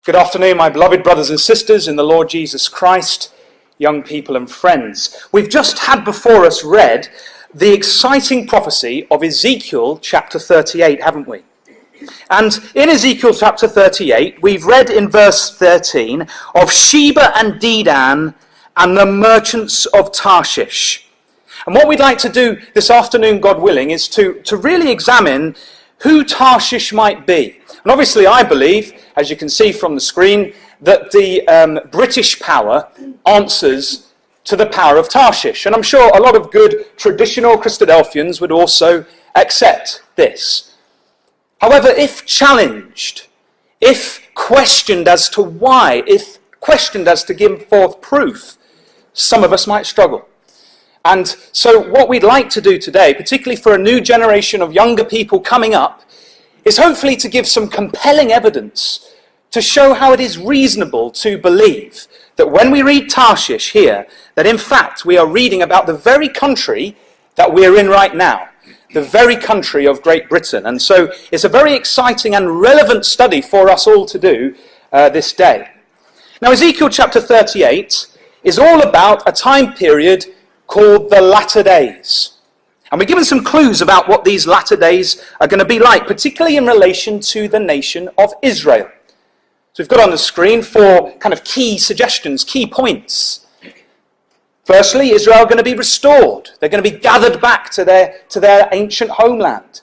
Good afternoon, my beloved brothers and sisters in the Lord Jesus Christ, young people and friends. We've just had before us read the exciting prophecy of Ezekiel chapter 38, haven't we? And in Ezekiel chapter 38, we've read in verse 13 of Sheba and Dedan and the merchants of Tarshish. And what we'd like to do this afternoon, God willing, is to really examine who Tarshish might be. And obviously I believe, as you can see from the screen, that the British power answers to the power of Tarshish. And I'm sure a lot of good traditional Christadelphians would also accept this. However, if challenged, if questioned as to why, if questioned as to give forth proof, some of us might struggle. And so what we'd like to do today, particularly for a new generation of younger people coming up, is hopefully to give some compelling evidence to show how it is reasonable to believe that when we read Tarshish here, that in fact we are reading about the very country that we're in right now, the very country of Great Britain. And so it's a very exciting and relevant study for us all to do this day. Now, Ezekiel chapter 38 is all about a time period called the latter days. And we're given some clues about what these latter days are going to be like, particularly in relation to the nation of Israel. So we've got on the screen four kind of key suggestions, key points. Firstly, Israel are going to be restored. They're going to be gathered back to their ancient homeland.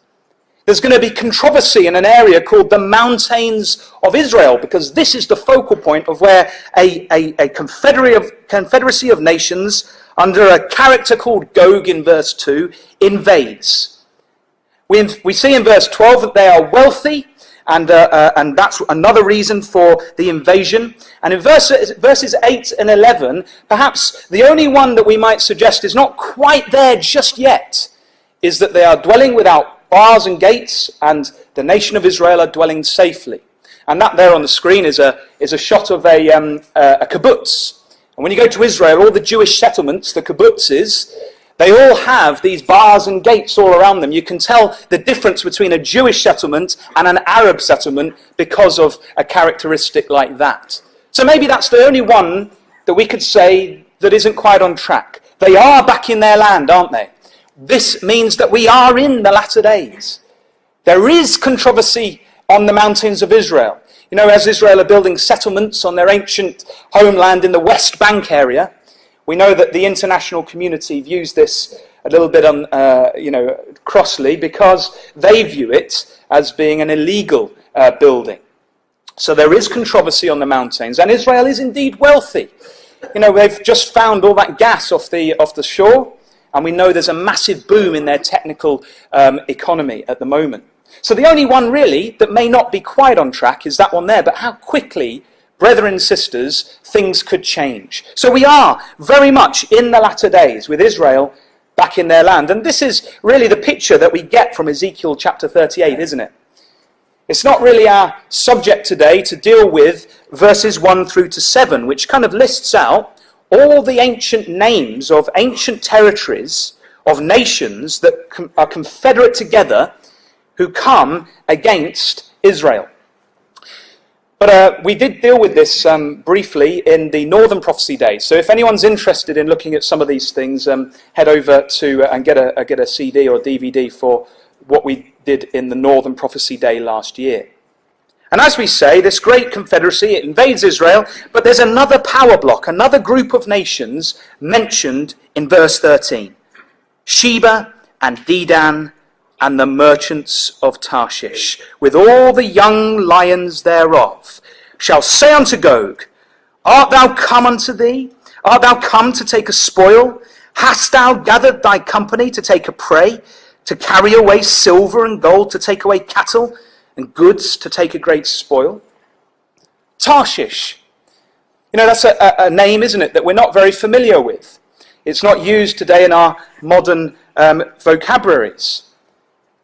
There's going to be controversy in an area called the Mountains of Israel, because this is the focal point of where a confederacy of nations under a character called Gog in verse 2 invades. We see in verse 12 that they are wealthy, and that's another reason for the invasion. And in verses 8 and 11, perhaps the only one that we might suggest is not quite there just yet, is that they are dwelling without bars and gates, and the nation of Israel are dwelling safely. And that there on the screen is a shot of a kibbutz. And when you go to Israel, all the Jewish settlements, the kibbutzes, they all have these bars and gates all around them. You can tell the difference between a Jewish settlement and an Arab settlement because of a characteristic like that. So maybe that's the only one that we could say that isn't quite on track. They are back in their land, aren't they? This means that we are in the latter days. There is controversy on the mountains of Israel. You know, as Israel are building settlements on their ancient homeland in the West Bank area, we know that the international community views this a little bit crossly, because they view it as being an illegal building. So there is controversy on the mountains, and Israel is indeed wealthy. You know, they've just found all that gas off the shore, and we know there's a massive boom in their technical economy at the moment. So the only one really that may not be quite on track is that one there, but how quickly, brethren and sisters, things could change. So we are very much in the latter days with Israel back in their land. And this is really the picture that we get from Ezekiel chapter 38, isn't it? It's not really our subject today to deal with verses 1 through to 7, which kind of lists out all the ancient names of ancient territories, of nations that are confederate together, who come against Israel. But we did deal with this briefly in the Northern Prophecy Day. So if anyone's interested in looking at some of these things, head over to and get a CD or DVD for what we did in the Northern Prophecy Day last year. And as we say, this great confederacy, it invades Israel, but there's another power block, another group of nations mentioned in verse 13. Sheba and Dedan and the merchants of Tarshish, with all the young lions thereof, shall say unto Gog, Art thou come unto thee? Art thou come to take a spoil? Hast thou gathered thy company to take a prey, to carry away silver and gold, to take away cattle, and goods to take a great spoil? Tarshish. You know, that's a name, isn't it, that we're not very familiar with. It's not used today in our modern vocabularies.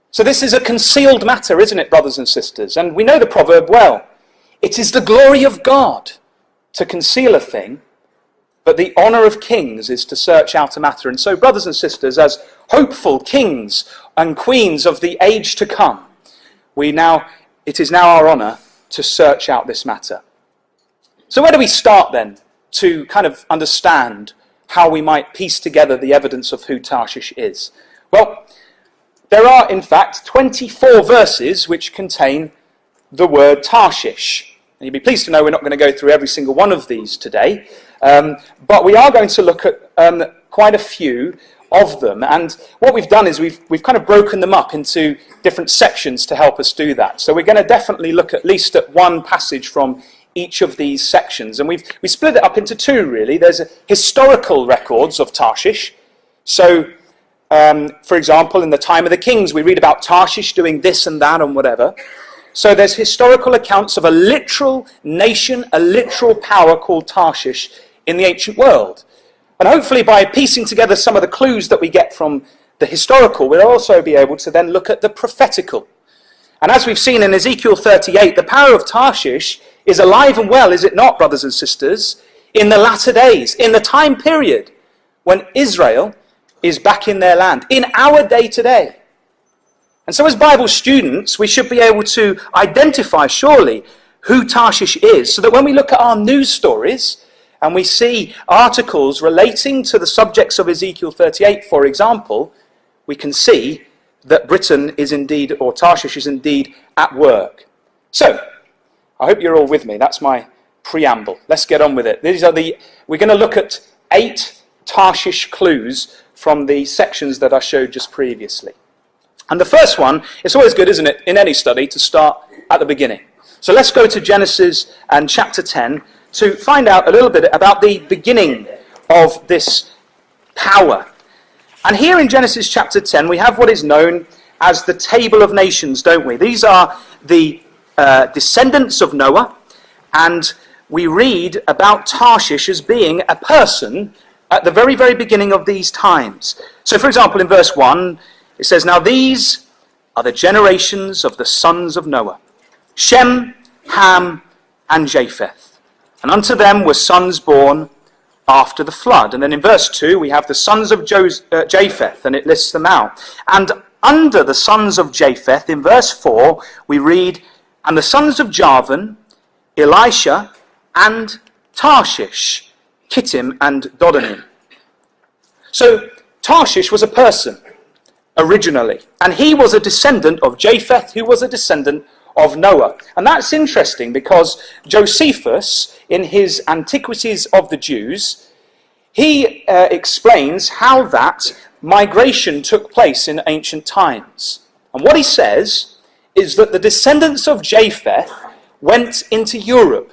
So this is a concealed matter, isn't it, brothers and sisters? And we know the proverb well. It is the glory of God to conceal a thing, but the honor of kings is to search out a matter. And so, brothers and sisters, as hopeful kings and queens of the age to come, it is now our honor to search out this matter. So where do we start then to kind of understand how we might piece together the evidence of who Tarshish is? Well, there are in fact 24 verses which contain the word Tarshish. And you'll be pleased to know we're not going to go through every single one of these today, but we are going to look at quite a few of them. And what we've done is we've kind of broken them up into different sections to help us do that. So we're going to definitely look at least at one passage from each of these sections, and we split it up into two really. There's historical records of Tarshish. So for example, in the time of the kings we read about Tarshish doing this and that and whatever. So there's historical accounts of a literal nation, a literal power called Tarshish in the ancient world. And hopefully by piecing together some of the clues that we get from the historical, we'll also be able to then look at the prophetical. And as we've seen in Ezekiel 38, the power of Tarshish is alive and well, is it not, brothers and sisters, in the latter days, in the time period when Israel is back in their land, in our day today. And so as Bible students, we should be able to identify, surely, who Tarshish is, so that when we look at our news stories and we see articles relating to the subjects of Ezekiel 38, for example, we can see that Britain is indeed, or Tarshish is indeed, at work. So, I hope you're all with me. That's my preamble. Let's get on with it. We're going to look at 8 Tarshish clues from the sections that I showed just previously. And the first one, it's always good, isn't it, in any study, to start at the beginning. So let's go to Genesis and chapter 10 to find out a little bit about the beginning of this power. And here in Genesis chapter 10, we have what is known as the Table of Nations, don't we? These are the descendants of Noah, and we read about Tarshish as being a person at the very, very beginning of these times. So, for example, in verse 1, it says, "Now these are the generations of the sons of Noah, Shem, Ham, and Japheth. And unto them were sons born after the flood." And then in verse 2, we have the sons of Japheth, and it lists them out. And under the sons of Japheth, in verse 4, we read, "And the sons of Javan, Elisha, and Tarshish, Kittim and Dodanim." So Tarshish was a person originally, and he was a descendant of Japheth, who was a descendant of Noah. And that's interesting because Josephus, in his Antiquities of the Jews, he explains how that migration took place in ancient times. And what he says is that the descendants of Japheth went into Europe.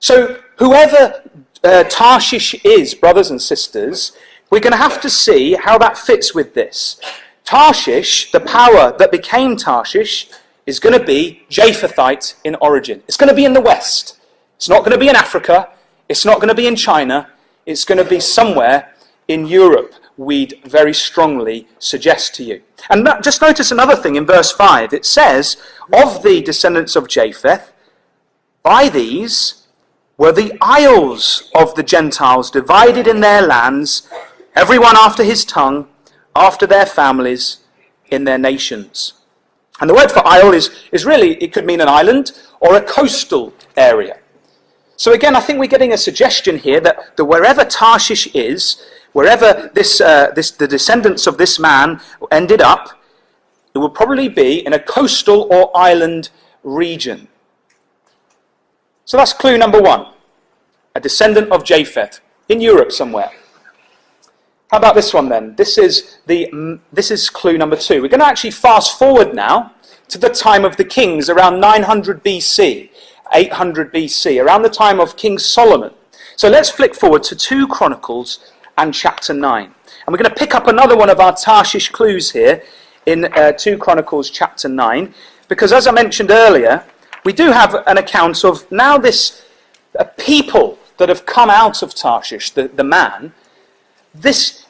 So whoever Tarshish is, brothers and sisters, we're going to have to see how that fits with this. Tarshish, the power that became Tarshish, is going to be Japhethite in origin. It's going to be in the West. It's not going to be in Africa. It's not going to be in China. It's going to be somewhere in Europe, we'd very strongly suggest to you. And just notice another thing in verse 5. It says, "Of the descendants of Japheth, by these were the isles of the Gentiles divided in their lands, everyone after his tongue, after their families, in their nations." And the word for isle is really, it could mean an island or a coastal area. So again, I think we're getting a suggestion here that wherever Tarshish is, wherever the descendants of this man ended up, it will probably be in a coastal or island region. So that's clue number 1. A descendant of Japheth, in Europe somewhere. How about this one then? This is clue number 2. We're going to actually fast forward now to the time of the kings, around 900 BC, 800 BC, around the time of King Solomon. So let's flick forward to 2 Chronicles and chapter 9. And we're going to pick up another one of our Tarshish clues here in 2 Chronicles chapter 9, because as I mentioned earlier, we do have an account of now this people that have come out of Tarshish, the man. This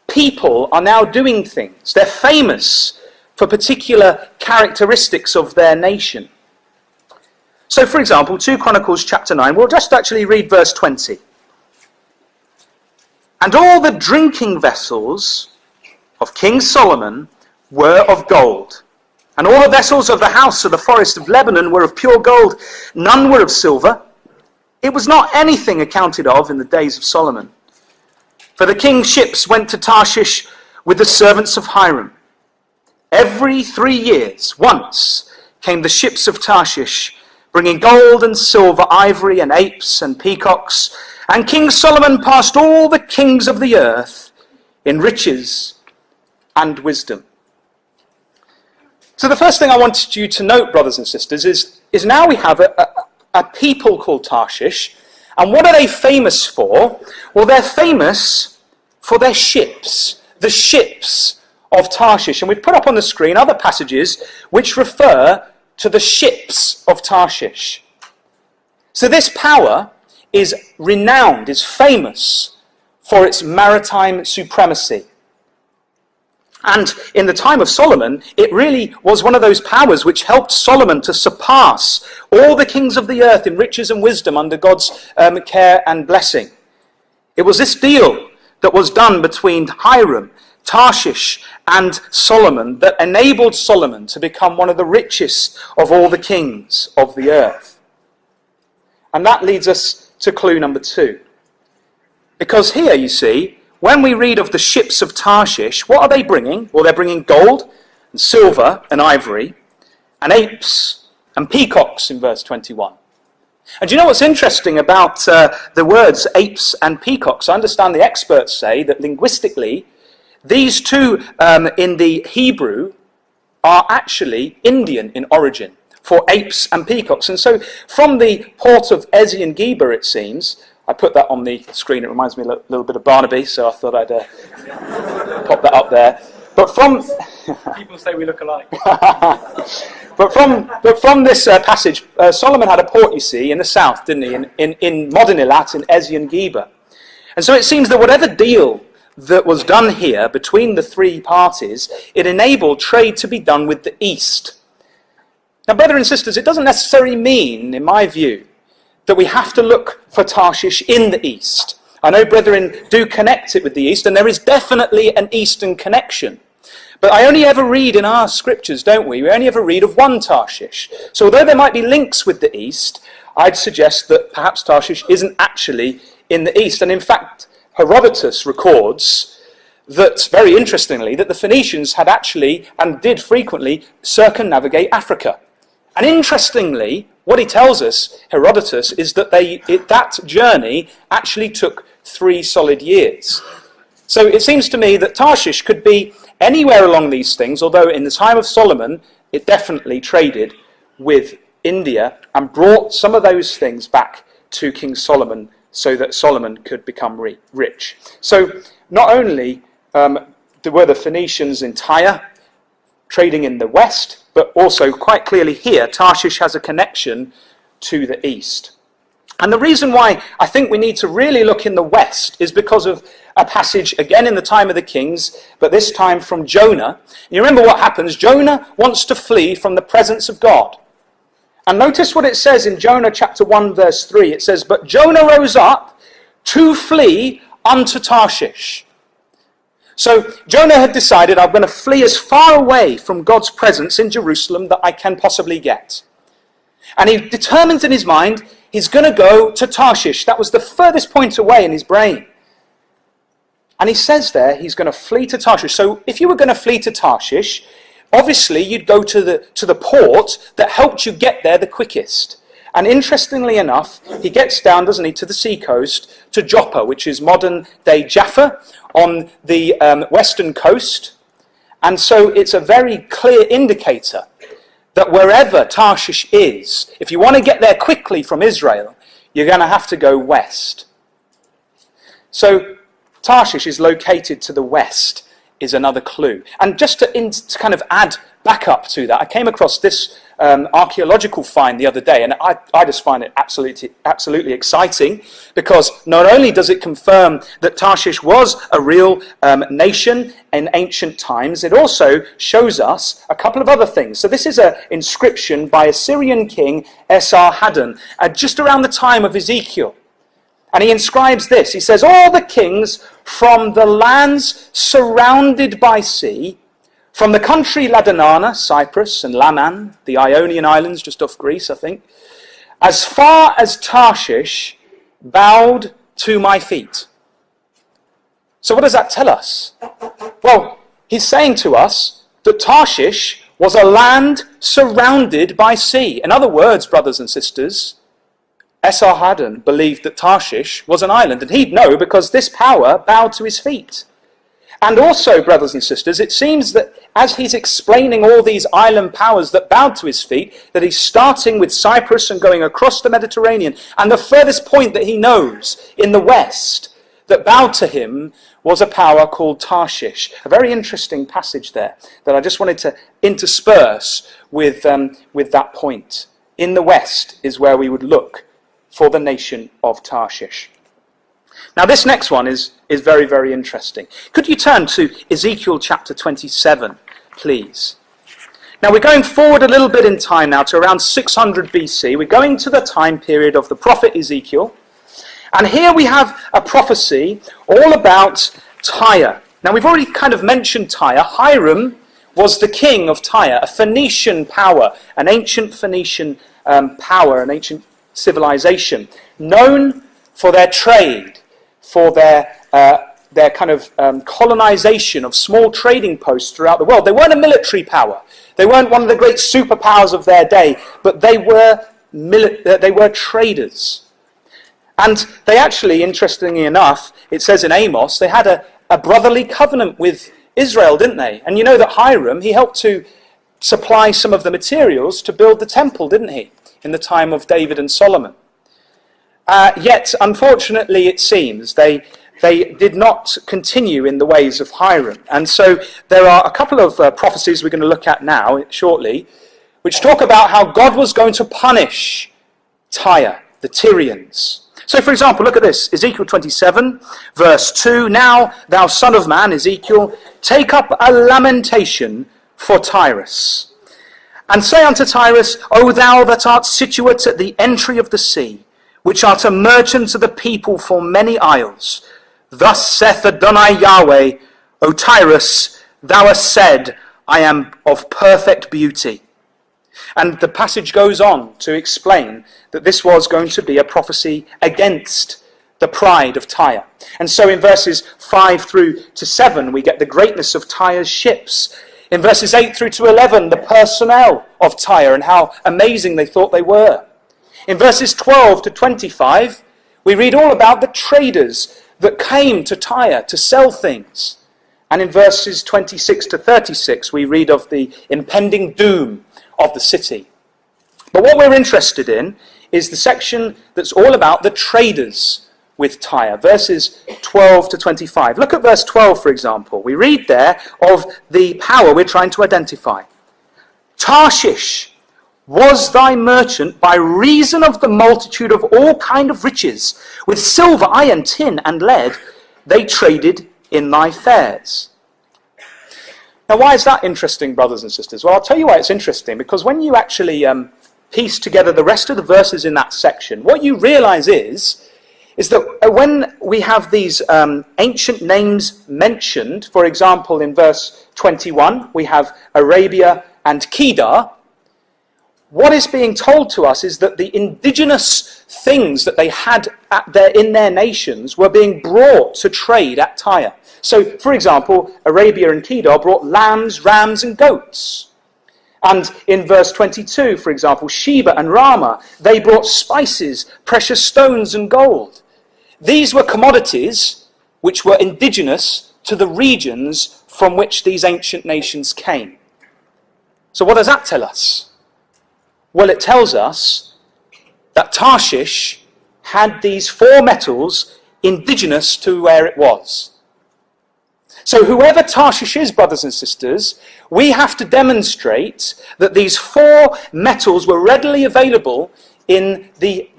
people are now doing things. They're famous for particular characteristics of their nation. So, for example, 2 Chronicles chapter 9, we'll just actually read verse 20. "And all the drinking vessels of King Solomon were of gold, and all the vessels of the house of the forest of Lebanon were of pure gold. None were of silver, it was not anything accounted of in the days of Solomon. For the king's ships went to Tarshish with the servants of Hiram. Every 3 years, once, came the ships of Tarshish, bringing gold and silver, ivory and apes and peacocks. And King Solomon passed all the kings of the earth in riches and wisdom. So the first thing I wanted you to note, brothers and sisters, is now we have a people called Tarshish. And what are they famous for? Well, they're famous for their ships, the ships of Tarshish. And we've put up on the screen other passages which refer to the ships of Tarshish. So this power is renowned, is famous for its maritime supremacy. And in the time of Solomon, it really was one of those powers which helped Solomon to surpass all the kings of the earth in riches and wisdom under God's care and blessing. It was this deal that was done between Hiram, Tarshish, and Solomon that enabled Solomon to become one of the richest of all the kings of the earth. And that leads us to clue number 2. Because here, you see, when we read of the ships of Tarshish, what are they bringing? Well, they're bringing gold and silver and ivory and apes and peacocks in verse 21. And do you know what's interesting about the words apes and peacocks? I understand the experts say that linguistically, these two in the Hebrew are actually Indian in origin for apes and peacocks. And so from the port of Ezion-Geber, it seems, I put that on the screen. It reminds me a little bit of Barnaby, so I thought I'd pop that up there. But from people say we look alike. but from this passage, Solomon had a port, you see, in the south, didn't he? In modern Eilat, in Ezion-Geber. And so it seems that whatever deal that was done here between the three parties, it enabled trade to be done with the east. Now, brothers and sisters, it doesn't necessarily mean, in my view, that we have to look for Tarshish in the east. I know brethren do connect it with the east, and there is definitely an eastern connection. But I only ever read in our scriptures, don't we? We only ever read of one Tarshish. So although there might be links with the east, I'd suggest that perhaps Tarshish isn't actually in the east. And in fact, Herodotus records that, very interestingly, that the Phoenicians had actually, and did frequently, circumnavigate Africa. And interestingly, what he tells us, Herodotus, is that that journey actually took 3 solid years. So it seems to me that Tarshish could be anywhere along these things, although in the time of Solomon, it definitely traded with India and brought some of those things back to King Solomon so that Solomon could become rich. So not only were the Phoenicians in Tyre trading in the west, but also quite clearly here, Tarshish has a connection to the east. And the reason why I think we need to really look in the west is because of a passage, again in the time of the kings, but this time from Jonah. You remember what happens? Jonah wants to flee from the presence of God. And notice what it says in Jonah chapter 1 verse 3. It says, "But Jonah rose up to flee unto Tarshish." So Jonah had decided, I'm going to flee as far away from God's presence in Jerusalem that I can possibly get. And he determines in his mind, he's going to go to Tarshish. That was the furthest point away in his brain. And he says there, he's going to flee to Tarshish. So if you were going to flee to Tarshish, obviously you'd go to the port that helped you get there the quickest. And interestingly enough, he gets down, doesn't he, to the seacoast, to Joppa, which is modern-day Jaffa, on the western coast. And so it's a very clear indicator that wherever Tarshish is, if you want to get there quickly from Israel, you're going to have to go west. So Tarshish is located to the west, is another clue. And just to kind of add back up to that, I came across this archaeological find the other day, and I just find it absolutely exciting, because not only does it confirm that Tarshish was a real nation in ancient times, it also shows us a couple of other things. So this is an inscription by a Syrian king, Esarhaddon, just around the time of Ezekiel. And he inscribes this. He says, "All the kings from the lands surrounded by sea, from the country Ladanana, Cyprus, and Laman, the Ionian Islands just off Greece, I think, as far as Tarshish, bowed to my feet. So what does that tell us? Well, he's saying to us that Tarshish was a land surrounded by sea. In other words, brothers and sisters, Esarhaddon believed that Tarshish was an island, and he'd know because this power bowed to his feet. And also, brothers and sisters, it seems that as he's explaining all these island powers that bowed to his feet, that he's starting with Cyprus and going across the Mediterranean, and the furthest point that he knows in the west that bowed to him was a power called Tarshish. A very interesting passage there that I just wanted to intersperse with that point. In the west is where we would look for the nation of Tarshish. Now this next one is very, very interesting. Could you turn to Ezekiel chapter 27, please? Now we're going forward a little bit in time now to around 600 BC. We're going to the time period of the prophet Ezekiel. And here we have a prophecy all about Tyre. Now we've already kind of mentioned Tyre. Hiram was the king of Tyre, a Phoenician power, an ancient Phoenician power, an ancient civilization, known for their trade, for their kind of colonization of small trading posts throughout the world. They weren't a military power. They weren't one of the great superpowers of their day, but they were traders. And they actually, interestingly enough, it says in Amos, they had a brotherly covenant with Israel, didn't they? And you know that Hiram, he helped to supply some of the materials to build the temple, didn't he? In the time of David and Solomon. Yet, unfortunately, it seems, they did not continue in the ways of Hiram. And so there are a couple of prophecies we're going to look at now, shortly, which talk about how God was going to punish Tyre, the Tyrians. So, for example, look at this. Ezekiel 27, verse 2. Now, thou son of man, Ezekiel, take up a lamentation for Tyrus. And say unto Tyrus, O thou that art situate at the entry of the sea, which art a merchant of the people for many isles. Thus saith Adonai Yahweh, O Tyrus, thou hast said, I am of perfect beauty. And the passage goes on to explain that this was going to be a prophecy against the pride of Tyre. And so in verses 5 through to 7, we get the greatness of Tyre's ships. In verses 8 through to 11, the personnel of Tyre and how amazing they thought they were. In verses 12 to 25, we read all about the traders that came to Tyre to sell things. And in verses 26 to 36, we read of the impending doom of the city. But what we're interested in is the section that's all about the traders with Tyre, verses 12 to 25. Look at verse 12, for example. We read there of the power we're trying to identify. Tarshish was thy merchant by reason of the multitude of all kind of riches. With silver, iron, tin, and lead, they traded in thy fairs. Now, why is that interesting, brothers and sisters? Well, I'll tell you why it's interesting, because when you actually piece together the rest of the verses in that section, what you realize is that when we have these ancient names mentioned, for example, in verse 21, we have Arabia and Kedar, what is being told to us is that the indigenous things that they had in their nations were being brought to trade at Tyre. So, for example, Arabia and Kedar brought lambs, rams, and goats. And in verse 22, for example, Sheba and Ramah, they brought spices, precious stones, and gold. These were commodities which were indigenous to the regions from which these ancient nations came. So what does that tell us? Well, it tells us that Tarshish had these four metals indigenous to where it was. So whoever Tarshish is, brothers and sisters, we have to demonstrate that these four metals were readily available in the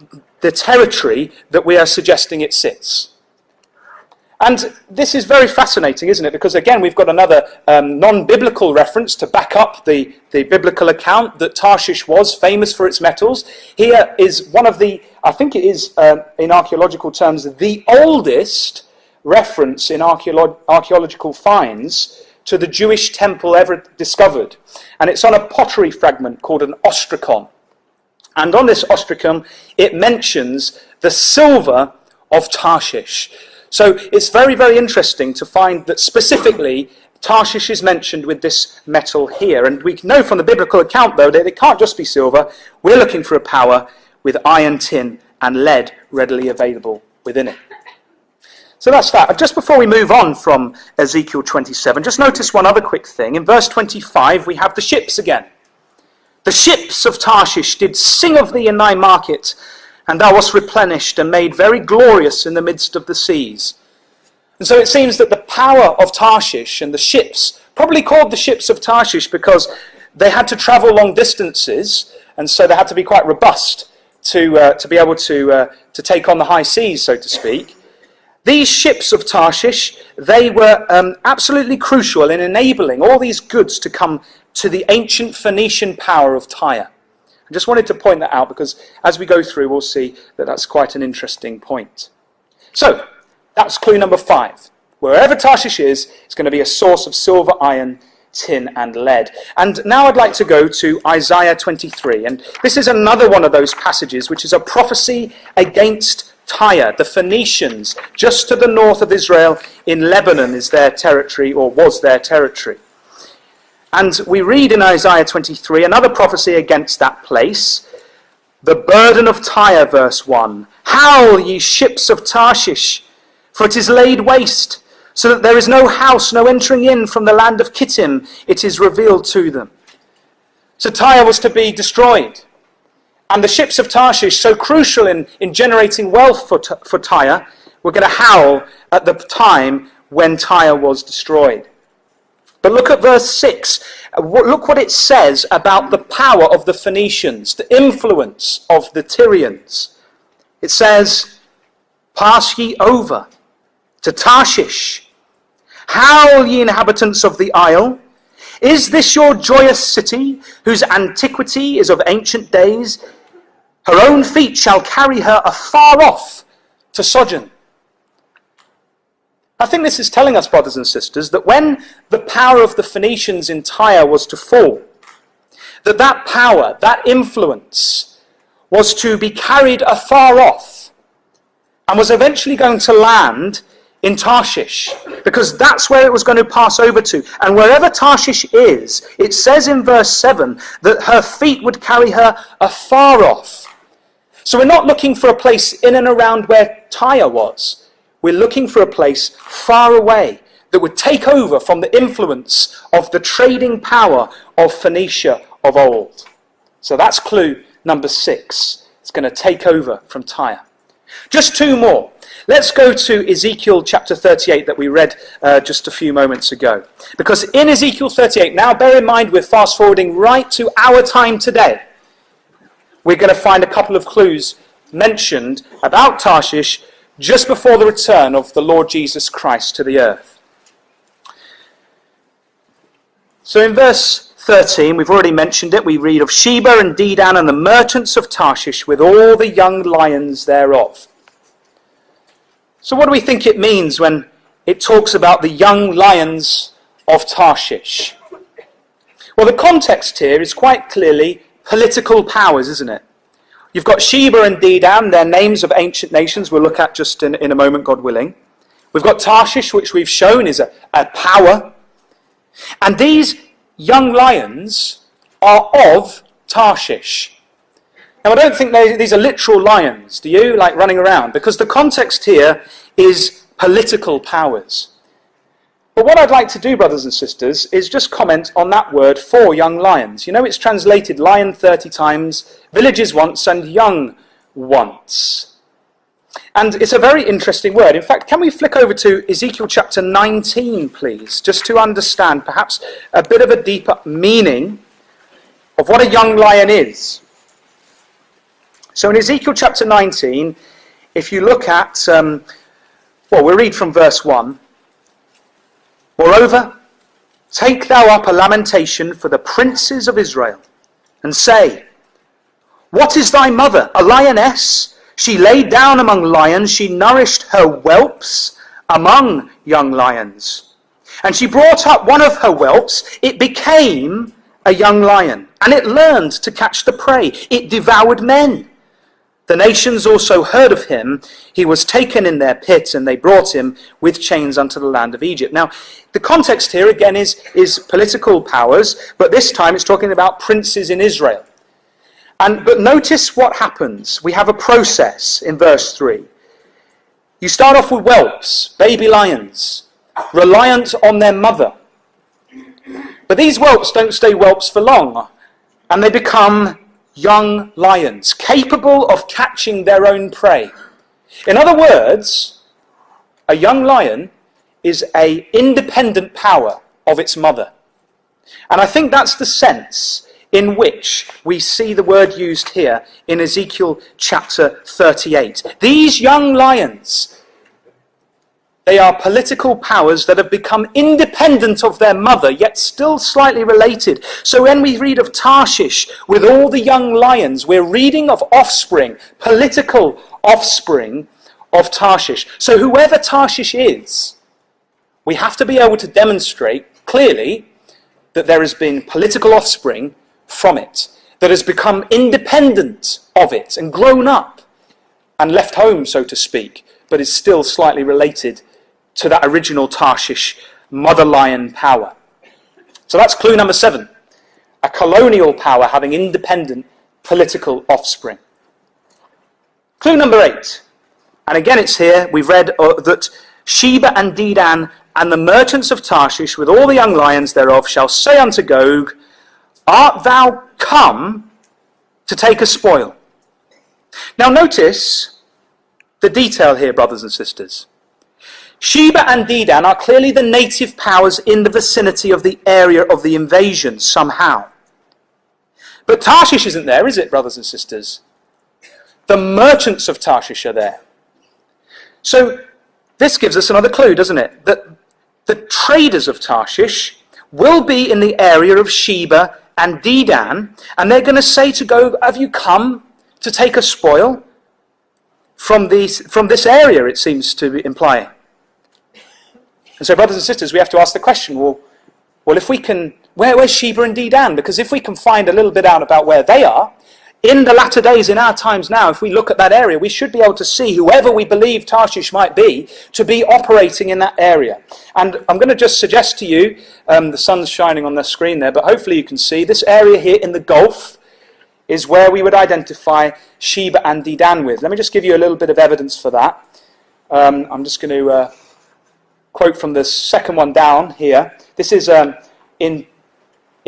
territory that we are suggesting it sits. And this is very fascinating, isn't it? Because again, we've got another non-biblical reference to back up the biblical account that Tarshish was famous for its metals. Here is one of the, I think it is in archaeological terms, the oldest reference in archaeological finds to the Jewish temple ever discovered. And it's on a pottery fragment called an ostracon. And on this ostracum, it mentions the silver of Tarshish. So it's very, very interesting to find that specifically Tarshish is mentioned with this metal here. And we know from the biblical account, though, that it can't just be silver. We're looking for a power with iron, tin, and lead readily available within it. So that's that. Just before we move on from Ezekiel 27, just notice one other quick thing. In verse 25, we have the ships again. The ships of Tarshish did sing of thee in thy market, and thou wast replenished and made very glorious in the midst of the seas. And so it seems that the power of Tarshish and the ships, probably called the ships of Tarshish because they had to travel long distances, and so they had to be quite robust to be able to take on the high seas, so to speak. These ships of Tarshish, they were absolutely crucial in enabling all these goods to come to the ancient Phoenician power of Tyre. I just wanted to point that out because as we go through, we'll see that that's quite an interesting point. So, that's clue number 5. Wherever Tarshish is, it's going to be a source of silver, iron, tin, and lead. And now I'd like to go to Isaiah 23. And this is another one of those passages which is a prophecy against Tyre, the Phoenicians, just to the north of Israel in Lebanon is their territory, or was their territory. And we read in Isaiah 23 another prophecy against that place. The burden of Tyre, verse 1. Howl, ye ships of Tarshish, for it is laid waste, so that there is no house, no entering in from the land of Kittim. It is revealed to them. So Tyre was to be destroyed. And the ships of Tarshish, so crucial in generating wealth for Tyre, were going to howl at the time when Tyre was destroyed. But look at verse 6. Look what it says about the power of the Phoenicians, the influence of the Tyrians. It says, pass ye over to Tarshish. Howl, ye inhabitants of the isle. Is this your joyous city, whose antiquity is of ancient days? Her own feet shall carry her afar off to sojourn. I think this is telling us, brothers and sisters, that when the power of the Phoenicians in Tyre was to fall, that power, that influence, was to be carried afar off and was eventually going to land in Tarshish, because that's where it was going to pass over to. And wherever Tarshish is, it says in verse 7 that her feet would carry her afar off. So we're not looking for a place in and around where Tyre was. We're looking for a place far away that would take over from the influence of the trading power of Phoenicia of old. So that's clue number 6. It's going to take over from Tyre. Just 2 more. Let's go to Ezekiel chapter 38 that we read just a few moments ago. Because in Ezekiel 38, now bear in mind we're fast forwarding right to our time today. We're going to find a couple of clues mentioned about Tarshish just before the return of the Lord Jesus Christ to the earth. So in verse 13, we've already mentioned it, we read of Sheba and Dedan and the merchants of Tarshish with all the young lions thereof. So what do we think it means when it talks about the young lions of Tarshish? Well, the context here is quite clearly political powers, isn't it? You've got Sheba and Dedan, they're names of ancient nations we'll look at just in a moment, God willing. We've got Tarshish, which we've shown is a power. And these young lions are of Tarshish. Now, I don't think these are literal lions, do you, like running around? Because the context here is political powers. But what I'd like to do, brothers and sisters, is just comment on that word for young lions. You know, it's translated lion 30 times, villages once, and young once. And it's a very interesting word. In fact, can we flick over to Ezekiel chapter 19, please, just to understand perhaps a bit of a deeper meaning of what a young lion is. So in Ezekiel chapter 19, if you look at, we'll read from verse 1. Moreover, take thou up a lamentation for the princes of Israel, and say, what is thy mother, a lioness? She lay down among lions, she nourished her whelps among young lions. And she brought up one of her whelps, it became a young lion, and it learned to catch the prey. It devoured men. The nations also heard of him. He was taken in their pit, and they brought him with chains unto the land of Egypt. Now, the context here again is political powers, but this time it's talking about princes in Israel. But notice what happens. We have a process in verse 3. You start off with whelps, baby lions, reliant on their mother. But these whelps don't stay whelps for long, and they become young lions, capable of catching their own prey. In other words, a young lion is an independent power of its mother. And I think that's the sense in which we see the word used here in Ezekiel chapter 38. These young lions, they are political powers that have become independent of their mother, yet still slightly related. So when we read of Tarshish with all the young lions, we're reading of offspring, political offspring of Tarshish. So whoever Tarshish is, we have to be able to demonstrate clearly that there has been political offspring from it, that has become independent of it and grown up and left home, so to speak, but is still slightly related to that original Tarshish mother lion power. So that's clue number 7. A colonial power having independent political offspring. Clue number 8. And again it's here, we've read that Sheba and Dedan and the merchants of Tarshish with all the young lions thereof shall say unto Gog, Art thou come to take a spoil? Now notice the detail here, brothers and sisters. Sheba and Dedan are clearly the native powers in the vicinity of the area of the invasion somehow. But Tarshish isn't there, is it, brothers and sisters? The merchants of Tarshish are there. So this gives us another clue, doesn't it? That the traders of Tarshish will be in the area of Sheba and Dedan, and they're going to say to Gog, have you come to take a spoil from this area, it seems to be implying. And so, brothers and sisters, we have to ask the question, well if we can, where's Sheba and Dedan? Because if we can find a little bit out about where they are, in the latter days, in our times now, if we look at that area, we should be able to see whoever we believe Tarshish might be, to be operating in that area. And I'm going to just suggest to you, the sun's shining on the screen there, but hopefully you can see, this area here in the Gulf is where we would identify Sheba and Dedan with. Let me just give you a little bit of evidence for that. I'm just going to quote from the second one down here. This is in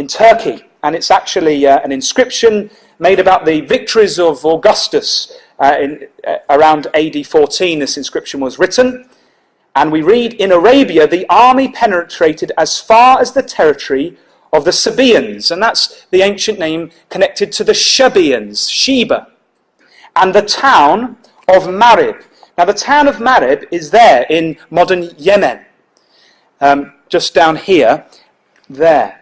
Turkey, and it's actually an inscription made about the victories of Augustus around AD 14. This inscription was written, and we read, in Arabia the army penetrated as far as the territory of the Sabaeans, and that's the ancient name connected to the Shabeans, Sheba, and the town of Marib. Now the town of Marib is there in modern Yemen, just down here, there.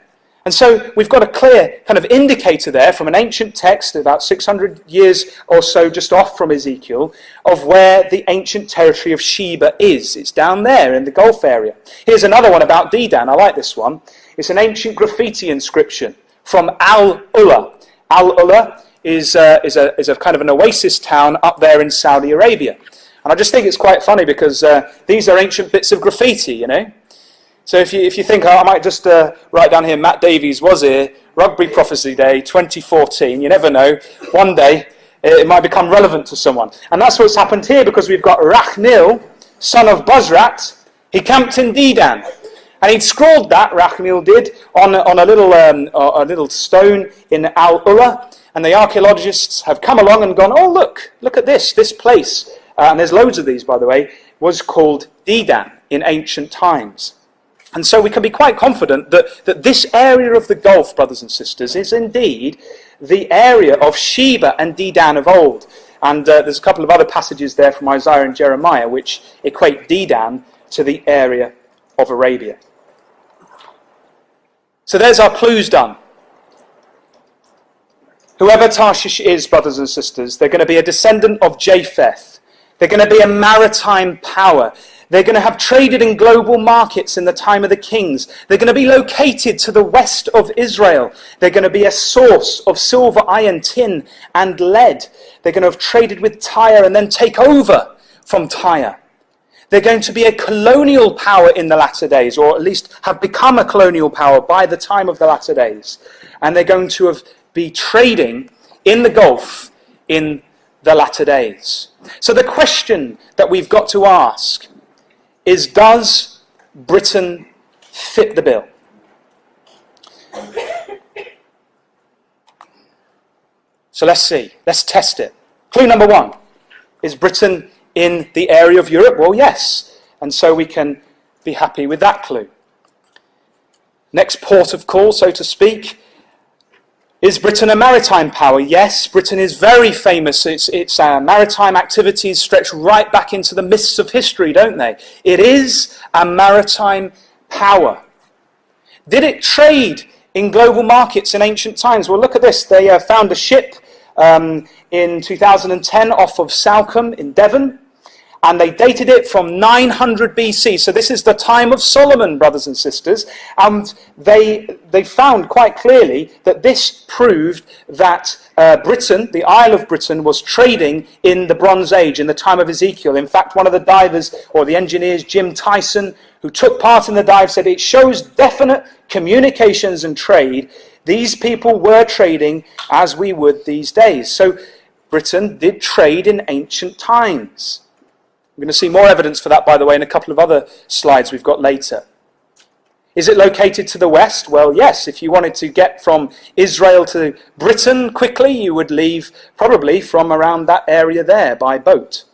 And so we've got a clear kind of indicator there from an ancient text, about 600 years or so just off from Ezekiel, of where the ancient territory of Sheba is. It's down there in the Gulf area. Here's another one about Dedan. I like this one. It's an ancient graffiti inscription from Al-Ula. Al-Ula is a kind of an oasis town up there in Saudi Arabia. And I just think it's quite funny because these are ancient bits of graffiti, you know. So if you think, I might just write down here, Matt Davies was here, Rugby Prophecy Day 2014, you never know, one day it might become relevant to someone. And that's what's happened here, because we've got Rachnil, son of Buzrat, he camped in Dedan. And he'd scrawled that, Rachnil did, on a little stone in Al-Ula, and the archaeologists have come along and gone, oh look at this place, and there's loads of these, by the way, was called Dedan in ancient times. And so we can be quite confident that this area of the Gulf, brothers and sisters, is indeed the area of Sheba and Dedan of old. And there's a couple of other passages there from Isaiah and Jeremiah which equate Dedan to the area of Arabia. So there's our clues done. Whoever Tarshish is, brothers and sisters, they're going to be a descendant of Japheth. They're going to be a maritime power. They're going to have traded in global markets in the time of the kings. They're going to be located to the west of Israel. They're going to be a source of silver, iron, tin, and lead. They're going to have traded with Tyre and then take over from Tyre. They're going to be a colonial power in the latter days, or at least have become a colonial power by the time of the latter days. And they're going to be trading in the Gulf in the latter days. So the question that we've got to ask is, does Britain fit the bill? So let's see. Let's test it. Clue number one. Is Britain in the area of Europe? Well, yes. And so we can be happy with that clue. Next port of call, so to speak. Is Britain a maritime power? Yes, Britain is very famous. Its maritime activities stretch right back into the mists of history, don't they? It is a maritime power. Did it trade in global markets in ancient times? Well, look at this. They found a ship in 2010 off of Salcombe in Devon, and they dated it from 900 BC. So this is the time of Solomon, brothers and sisters. And they found quite clearly that this proved that Britain, the Isle of Britain, was trading in the Bronze Age, in the time of Ezekiel. In fact, one of the divers, or the engineers, Jim Tyson, who took part in the dive, said it shows definite communications and trade. These people were trading as we would these days. So Britain did trade in ancient times. We're going to see more evidence for that, by the way, in a couple of other slides we've got later. Is it located to the west? Well, yes. If you wanted to get from Israel to Britain quickly, you would leave probably from around that area there by boat,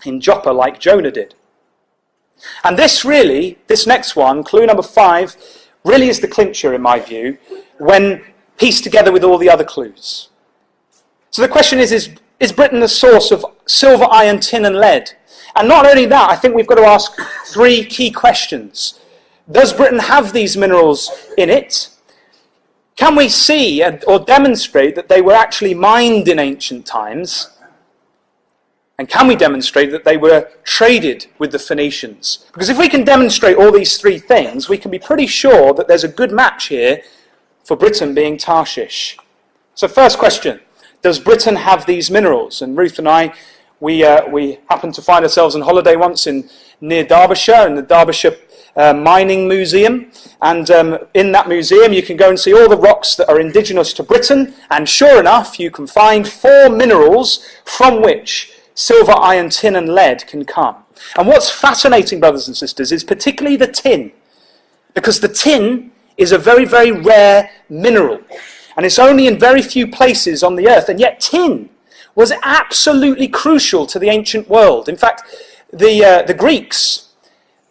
in Joppa, like Jonah did. And this next one, clue number 5, really is the clincher, in my view, when pieced together with all the other clues. So the question is Britain the source of silver, iron, tin, and lead? And not only that, I think we've got to ask 3 key questions. Does Britain have these minerals in it? Can we see or demonstrate that they were actually mined in ancient times? And can we demonstrate that they were traded with the Phoenicians? Because if we can demonstrate all these 3 things, we can be pretty sure that there's a good match here for Britain being Tarshish. So first question, does Britain have these minerals? And Ruth and I, we happened to find ourselves on holiday once near Derbyshire, in the Derbyshire Mining Museum. And in that museum you can go and see all the rocks that are indigenous to Britain. And sure enough, you can find 4 minerals from which silver, iron, tin and lead can come. And what's fascinating, brothers and sisters, is particularly the tin. Because the tin is a very, very rare mineral. And it's only in very few places on the earth. And yet tin was absolutely crucial to the ancient world. In fact, the Greeks,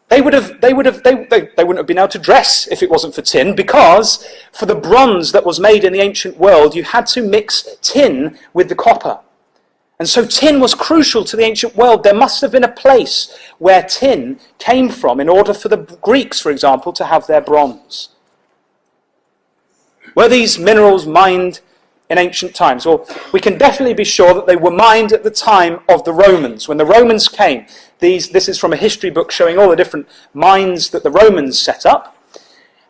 they wouldn't have been able to dress if it wasn't for tin, because for the bronze that was made in the ancient world, you had to mix tin with the copper. And so tin was crucial to the ancient world. There must have been a place where tin came from in order for the Greeks, for example, to have their bronze. Were these minerals mined in ancient times? Well, we can definitely be sure that they were mined at the time of the Romans. When the Romans came, this is from a history book showing all the different mines that the Romans set up.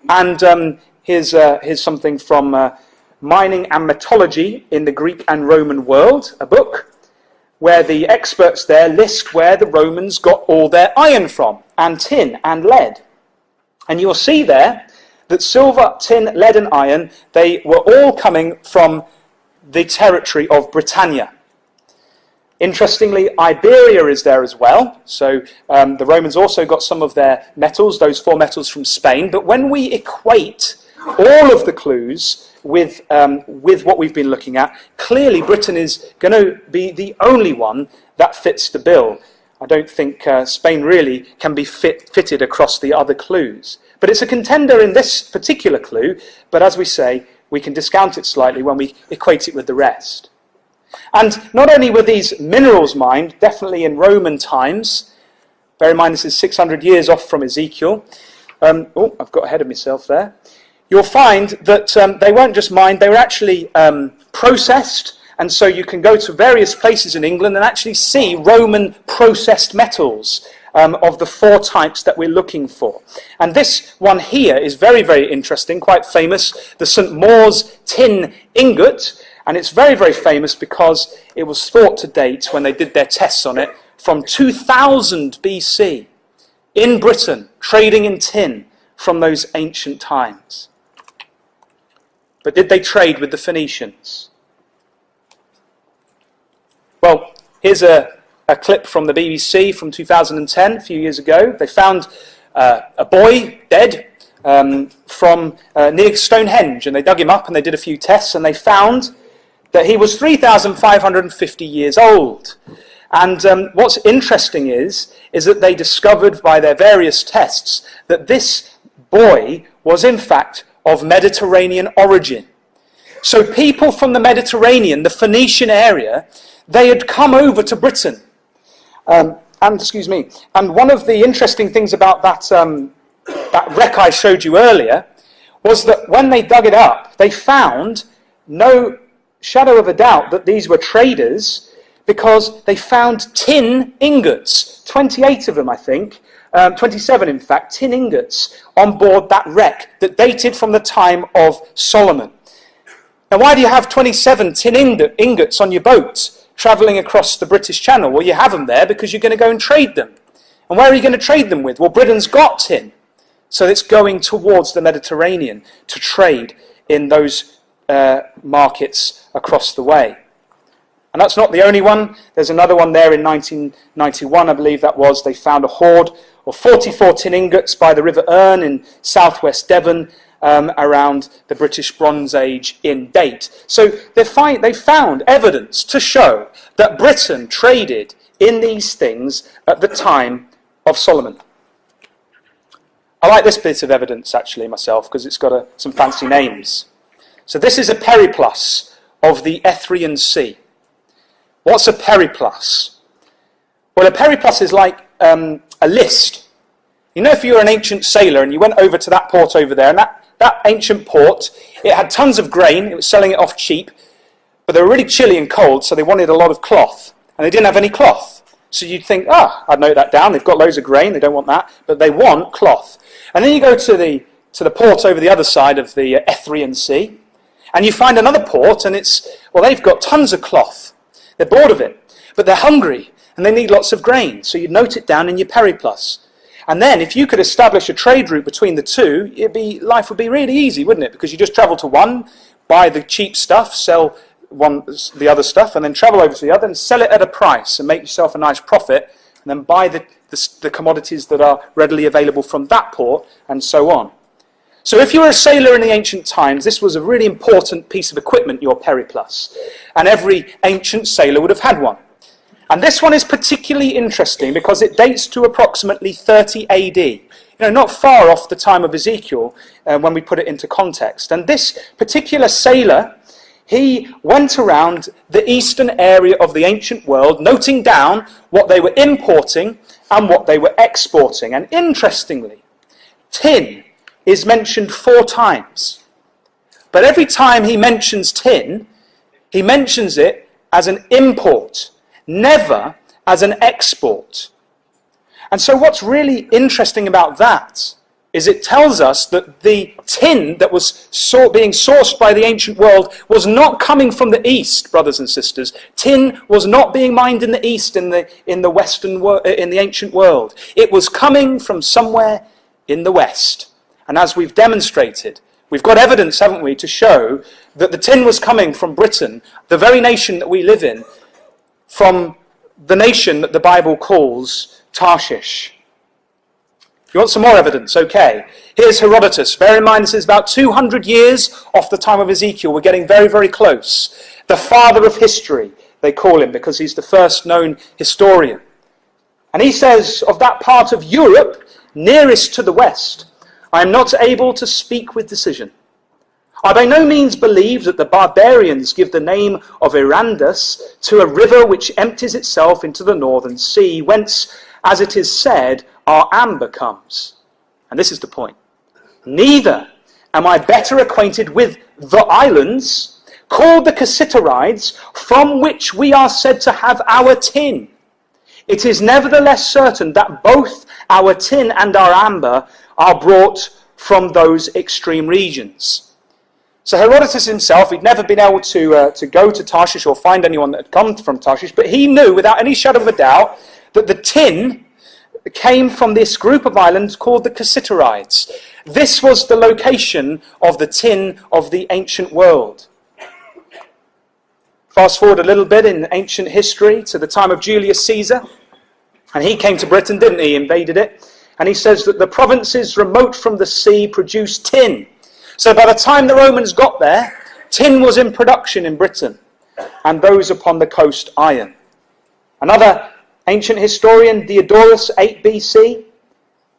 And here's something from Mining and Metallurgy in the Greek and Roman World, a book where the experts there list where the Romans got all their iron from, and tin and lead. And you'll see there that silver, tin, lead and iron, they were all coming from the territory of Britannia. Interestingly, Iberia is there as well. So the Romans also got some of their metals, those 4 metals from Spain. But when we equate all of the clues with what we've been looking at, clearly Britain is going to be the only one that fits the bill. I don't think Spain really can be fitted across the other clues. But it's a contender in this particular clue, but as we say, we can discount it slightly when we equate it with the rest. And not only were these minerals mined, definitely in Roman times, bear in mind this is 600 years off from Ezekiel. I've got ahead of myself there. You'll find that they weren't just mined, they were actually processed. And so you can go to various places in England and actually see Roman processed metals of the 4 types that we're looking for. And this one here is very, very interesting, quite famous, the St. Maur's tin ingot. And it's very, very famous because it was thought to date, when they did their tests on it, from 2000 BC in Britain, trading in tin from those ancient times. But did they trade with the Phoenicians? Well, here's a clip from the BBC from 2010, a few years ago. They found a boy dead from near Stonehenge, and they dug him up and they did a few tests, and they found that he was 3,550 years old. And what's interesting is that they discovered by their various tests that this boy was in fact of Mediterranean origin. So people from the Mediterranean, the Phoenician area, they had come over to Britain. And one of the interesting things about that wreck I showed you earlier was that when they dug it up, they found no shadow of a doubt that these were traders, because they found tin ingots, 28 of them I think, 27 in fact, tin ingots on board that wreck that dated from the time of Solomon. Now why do you have 27 tin ingots on your boat travelling across the British Channel? Well, you have them there because you're going to go and trade them. And where are you going to trade them with? Well, Britain's got tin. So it's going towards the Mediterranean to trade in those markets across the way. And that's not the only one. There's another one there in 1991, I believe that was. They found a hoard of 44 tin ingots by the River Erne in southwest Devon, around the British Bronze Age in date. So they found evidence to show that Britain traded in these things at the time of Solomon. I like this bit of evidence actually myself because it's got some fancy names. So this is a periplus of the Ethiopian Sea. What's a periplus? Well, a periplus is like a list. You know, if you were an ancient sailor and you went over to that port over there, and that ancient port, it had tons of grain, it was selling it off cheap, but they were really chilly and cold, so they wanted a lot of cloth, and they didn't have any cloth. So you'd think, I'd note that down, they've got loads of grain, they don't want that, but they want cloth. And then you go to the port over the other side of the Ethiopian Sea, and you find another port, and they've got tons of cloth. They're bored of it, but they're hungry, and they need lots of grain, so you'd note it down in your periplus. And then, if you could establish a trade route between the two, life would be really easy, wouldn't it? Because you just travel to one, buy the cheap stuff, sell the other stuff, and then travel over to the other and sell it at a price and make yourself a nice profit, and then buy the commodities that are readily available from that port, and so on. So if you were a sailor in the ancient times, this was a really important piece of equipment, your periplus. And every ancient sailor would have had one. And this one is particularly interesting because it dates to approximately 30 AD. You know, not far off the time of Ezekiel when we put it into context. And this particular sailor, he went around the eastern area of the ancient world, noting down what they were importing and what they were exporting. And interestingly, tin is mentioned 4 times. But every time he mentions tin, he mentions it as an import, never as an export. And so what's really interesting about that is it tells us that the tin that was being sourced by the ancient world was not coming from the east, brothers and sisters. Tin was not being mined in the east, in the western world, in the ancient world. It was coming from somewhere in the west. And as we've demonstrated, we've got evidence, haven't we, to show that the tin was coming from Britain, the very nation that we live in, from the nation that the Bible calls Tarshish. You want some more evidence? Okay. Here's Herodotus. Bear in mind this is about 200 years off the time of Ezekiel. We're getting very, very close. The father of history, they call him, because he's the first known historian. And he says, of that part of Europe nearest to the west, I am not able to speak with decision. I by no means believe that the barbarians give the name of Irandus to a river which empties itself into the northern sea, whence, as it is said, our amber comes. And this is the point. Neither am I better acquainted with the islands, called the Cassiterides, from which we are said to have our tin. it is nevertheless certain that both our tin and our amber are brought from those extreme regions. So Herodotus himself, he'd never been able to go to Tarshish or find anyone that had come from Tarshish, but he knew without any shadow of a doubt that the tin came from this group of islands called the Cassiterides. This was the location of the tin of the ancient world. Fast forward a little bit in ancient history to the time of Julius Caesar, and he came to Britain, didn't he? He invaded it. And he says that the provinces remote from the sea produced tin. So by the time the Romans got there, tin was in production in Britain, and those upon the coast iron. Another ancient historian, Diodorus, 8 BC,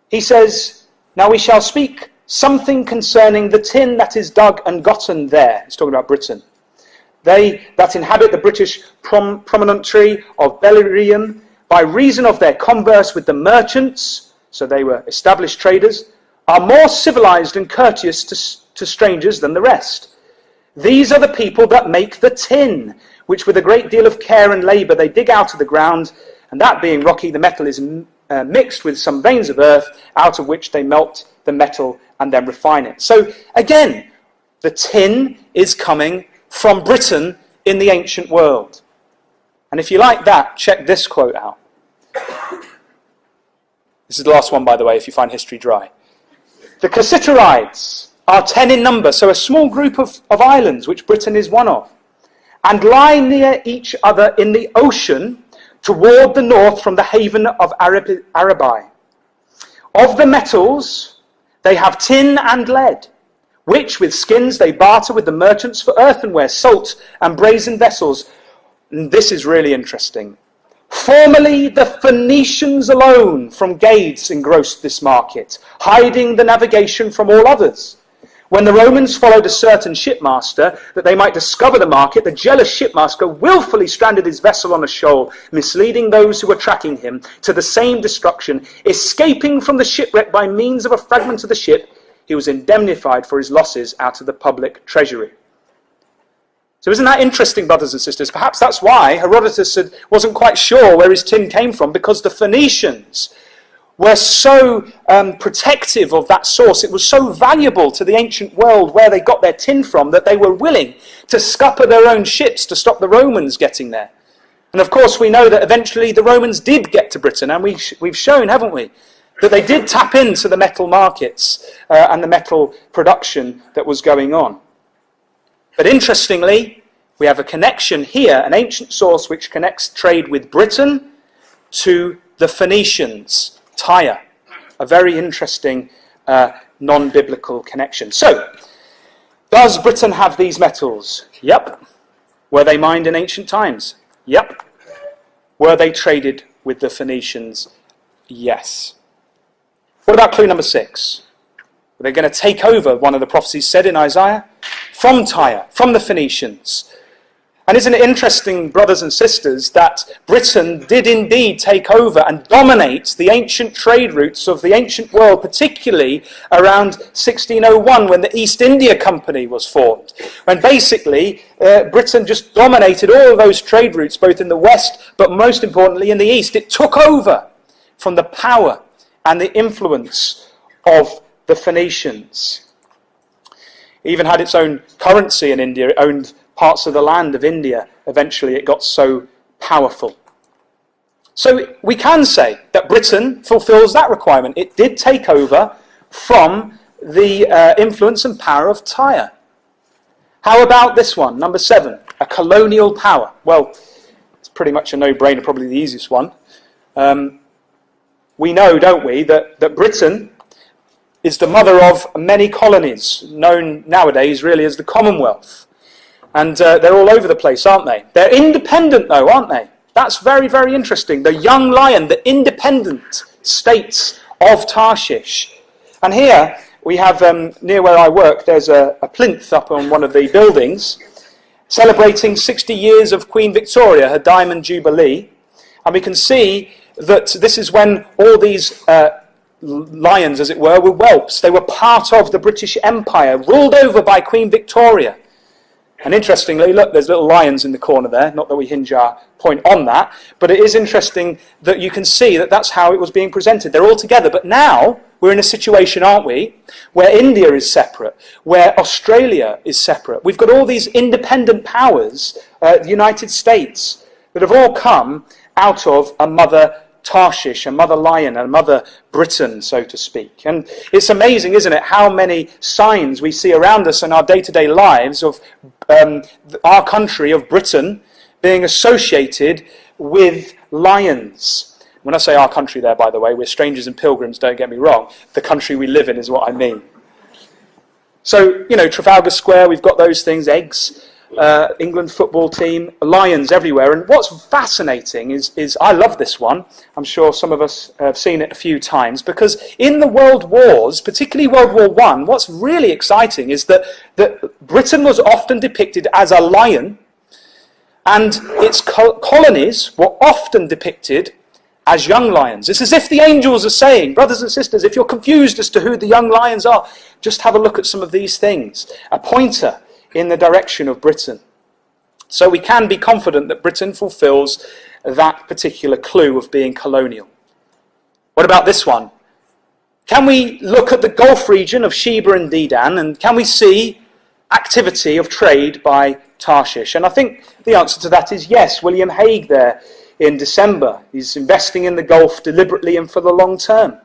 he says, "Now we shall speak something concerning the tin that is dug and gotten there." He's talking about Britain. "They that inhabit the British promontory of Belerium, by reason of their converse with the merchants," so they were established traders, "are more civilized and courteous to strangers than the rest. These are the people that make the tin, which with a great deal of care and labour they dig out of the ground, and that being rocky, the metal is mixed with some veins of earth, out of which they melt the metal and then refine it." So again, the tin is coming from Britain in the ancient world. And if you like that, check this quote out. This is the last one, by the way, if you find history dry. "The Cassiterides are 10 in number, so a small group of islands, which Britain is one of, and lie near each other in the ocean toward the north from the haven of Arabi. Of the metals, they have tin and lead, which with skins they barter with the merchants for earthenware, salt, and brazen vessels." And this is really interesting. "Formerly the Phoenicians alone from Gades engrossed this market, hiding the navigation from all others. When the Romans followed a certain shipmaster, that they might discover the market, the jealous shipmaster willfully stranded his vessel on a shoal, misleading those who were tracking him to the same destruction. Escaping from the shipwreck by means of a fragment of the ship, he was indemnified for his losses out of the public treasury." So isn't that interesting, brothers and sisters? Perhaps that's why Herodotus wasn't quite sure where his tin came from, because the Phoenicians were so protective of that source. It was so valuable to the ancient world where they got their tin from that they were willing to scupper their own ships to stop the Romans getting there. And of course we know that eventually the Romans did get to Britain, and we've shown, haven't we, that they did tap into the metal markets and the metal production that was going on. But interestingly, we have a connection here, an ancient source which connects trade with Britain to the Phoenicians, Tyre. A very interesting non-biblical connection. So, does Britain have these metals? Yep. Were they mined in ancient times? Yep. Were they traded with the Phoenicians? Yes. What about clue number 6? Were they going to take over, one of the prophecies said in Isaiah? From Tyre, from the Phoenicians. And isn't it interesting, brothers and sisters, that Britain did indeed take over and dominate the ancient trade routes of the ancient world, particularly around 1601 when the East India Company was formed. When basically Britain just dominated all of those trade routes, both in the West, but most importantly in the East. It took over from the power and the influence of the Phoenicians. It even had its own currency in India. It owned parts of the land of India. Eventually it got so powerful. So we can say that Britain fulfills that requirement. It did take over from the influence and power of Tyre. How about this one, number 7, a colonial power? Well, it's pretty much a no-brainer, probably the easiest one. We know, don't we, that Britain is the mother of many colonies, known nowadays really as the Commonwealth. And they're all over the place, aren't they? They're independent though, aren't they? That's very, very interesting. The young lion, the independent states of Tarshish. And here we have, near where I work, there's a plinth up on one of the buildings celebrating 60 years of Queen Victoria, her Diamond Jubilee. And we can see that this is when all these lions, as it were whelps. They were part of the British Empire, ruled over by Queen Victoria. And interestingly, look, there's little lions in the corner there. Not that we hinge our point on that, but it is interesting that you can see that that's how it was being presented. They're all together. But now we're in a situation, aren't we, where India is separate, where Australia is separate. We've got all these independent powers, the United States, that have all come out of a mother Tarshish, a mother lion, a mother Britain, so to speak. And it's amazing, isn't it, how many signs we see around us in our day-to-day lives of our country, of Britain, being associated with lions. When I say our country there, by the way, we're strangers and pilgrims, don't get me wrong. The country we live in is what I mean. So, Trafalgar Square, we've got those things, eggs, England football team, lions everywhere. And what's fascinating is I love this one. I'm sure some of us have seen it a few times, because in the world wars, particularly World War I, what's really exciting is that Britain was often depicted as a lion, and its colonies were often depicted as young lions. It's as if the angels are saying, brothers and sisters, if you're confused as to who the young lions are, just have a look at some of these things. A pointer in the direction of Britain. So we can be confident that Britain fulfills that particular clue of being colonial. What about this one? Can we look at the Gulf region of Sheba and Dedan, and can we see activity of trade by Tarshish? And I think the answer to that is yes. William Hague there in December, he's investing in the Gulf deliberately and for the long term.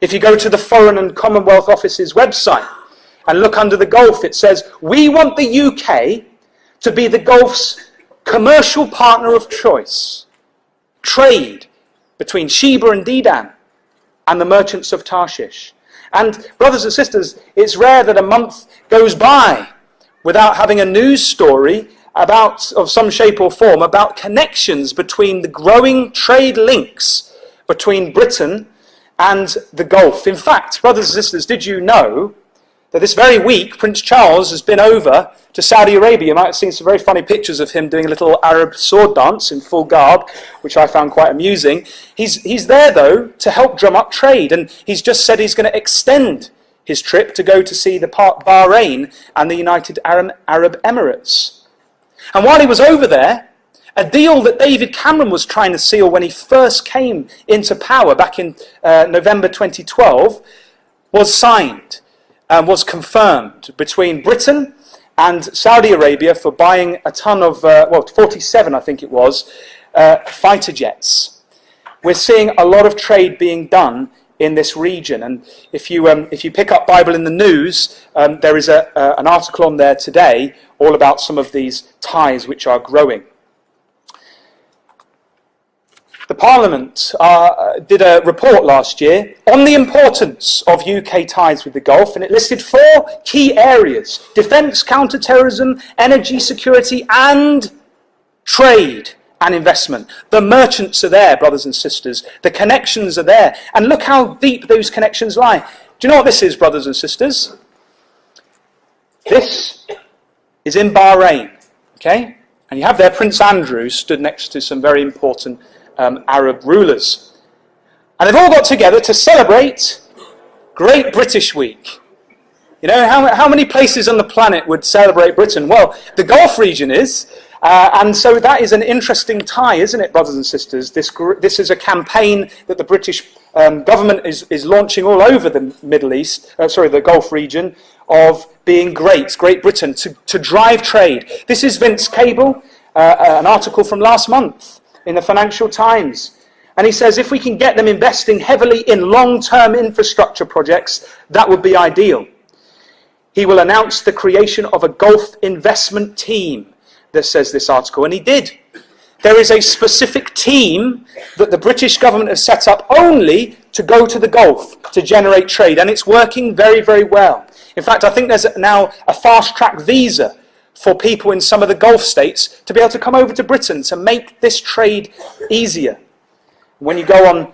If you go to the Foreign and Commonwealth Office's website and look under the Gulf, it says, we want the UK to be the Gulf's commercial partner of choice. Trade between Sheba and Dedan and the merchants of Tarshish. And brothers and sisters, it's rare that a month goes by without having a news story of some shape or form about connections between the growing trade links between Britain and the Gulf. In fact, brothers and sisters, did you know that this very week Prince Charles has been over to Saudi Arabia? You might have seen some very funny pictures of him doing a little Arab sword dance in full garb, which I found quite amusing. He's there, though, to help drum up trade, and he's just said he's going to extend his trip to go to see the Bahrain and the United Arab Emirates. And while he was over there, a deal that David Cameron was trying to seal when he first came into power back in November 2012 was signed and was confirmed between Britain and Saudi Arabia for buying a ton of, 47 I think it was, fighter jets. We're seeing a lot of trade being done in this region. And if you pick up Bible in the News, there is an article on there today all about some of these ties which are growing. The Parliament did a report last year on the importance of UK ties with the Gulf, and it listed 4 key areas: defence, counter-terrorism, energy security, and trade and investment. The merchants are there, brothers and sisters. The connections are there. And look how deep those connections lie. Do you know what this is, brothers and sisters? This is in Bahrain, okay? And you have there Prince Andrew stood next to some very important Arab rulers. And they've all got together to celebrate Great British Week. You know, how many places on the planet would celebrate Britain? Well, the Gulf region is, and so that is an interesting tie, isn't it, brothers and sisters? This is a campaign that the British government is launching all over the the Gulf region, of being Great Britain, to drive trade. This is Vince Cable, an article from last month in the Financial Times. And he says if we can get them investing heavily in long-term infrastructure projects, that would be ideal. He will announce the creation of a Gulf investment team, that says this article, and he did. There is a specific team that the British government has set up only to go to the Gulf to generate trade, and it's working very, very well. In fact, I think there's now a fast-track visa for people in some of the Gulf states to be able to come over to Britain to make this trade easier. When you go on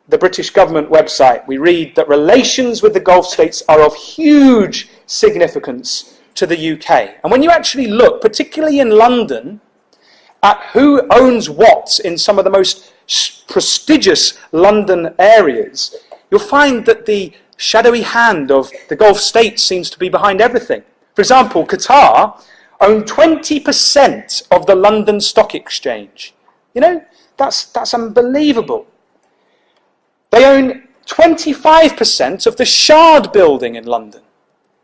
the British government website, we read that relations with the Gulf states are of huge significance to the UK. And when you actually look, particularly in London, at who owns what in some of the most prestigious London areas, you'll find that the shadowy hand of the Gulf states seems to be behind everything. For example, Qatar own 20% of the London Stock Exchange. You know, that's unbelievable. They own 25% of the Shard building in London.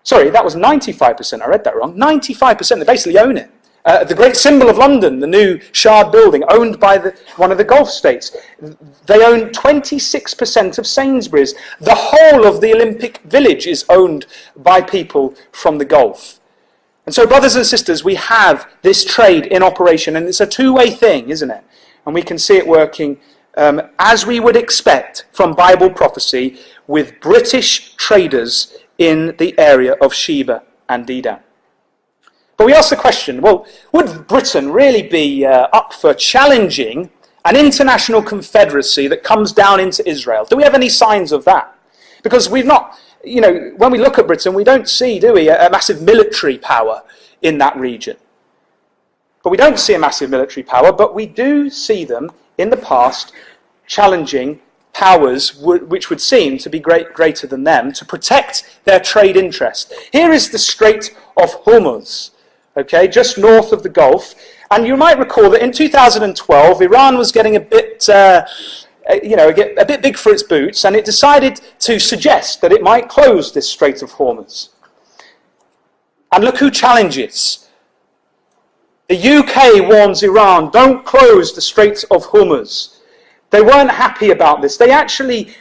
Sorry, that was 95%. I read that wrong. 95%, they basically own it. The great symbol of London, the new Shard building, owned by one of the Gulf states. They own 26% of Sainsbury's. The whole of the Olympic Village is owned by people from the Gulf. And so, brothers and sisters, we have this trade in operation, and it's a two-way thing, isn't it? And we can see it working as we would expect from Bible prophecy with British traders in the area of Sheba and Dedan. But we ask the question, well, would Britain really be up for challenging an international confederacy that comes down into Israel? Do we have any signs of that? Because we've not, you know, when we look at Britain, we don't see, do we, a massive military power in that region. But we don't see a massive military power, but we do see them in the past challenging powers which would seem to be greater than them to protect their trade interest. Here is the Strait of Hormuz, okay, just north of the Gulf. And you might recall that in 2012, Iran was getting a bit, a bit big for its boots, and it decided to suggest that it might close this Strait of Hormuz. And look who challenges. The UK warns Iran, don't close the Strait of Hormuz. They weren't happy about this. They actually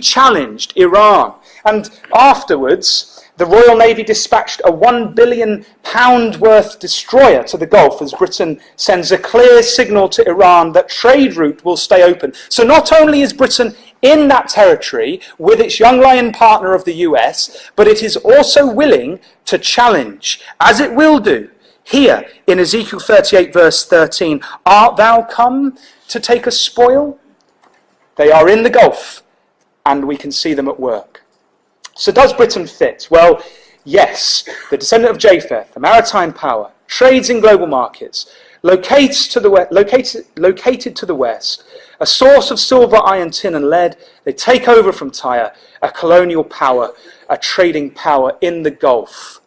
challenged Iran. And afterwards, the Royal Navy dispatched a £1 billion worth destroyer to the Gulf as Britain sends a clear signal to Iran that trade route will stay open. So not only is Britain in that territory with its young lion partner of the US, but it is also willing to challenge, as it will do, here in Ezekiel 38 verse 13, art thou come to take a spoil? They are in the Gulf, and we can see them at work. So does Britain fit? Well, yes. The descendant of Japheth, a maritime power, trades in global markets, located to the west, a source of silver, iron, tin, and lead. They take over from Tyre, a colonial power, a trading power in the Gulf.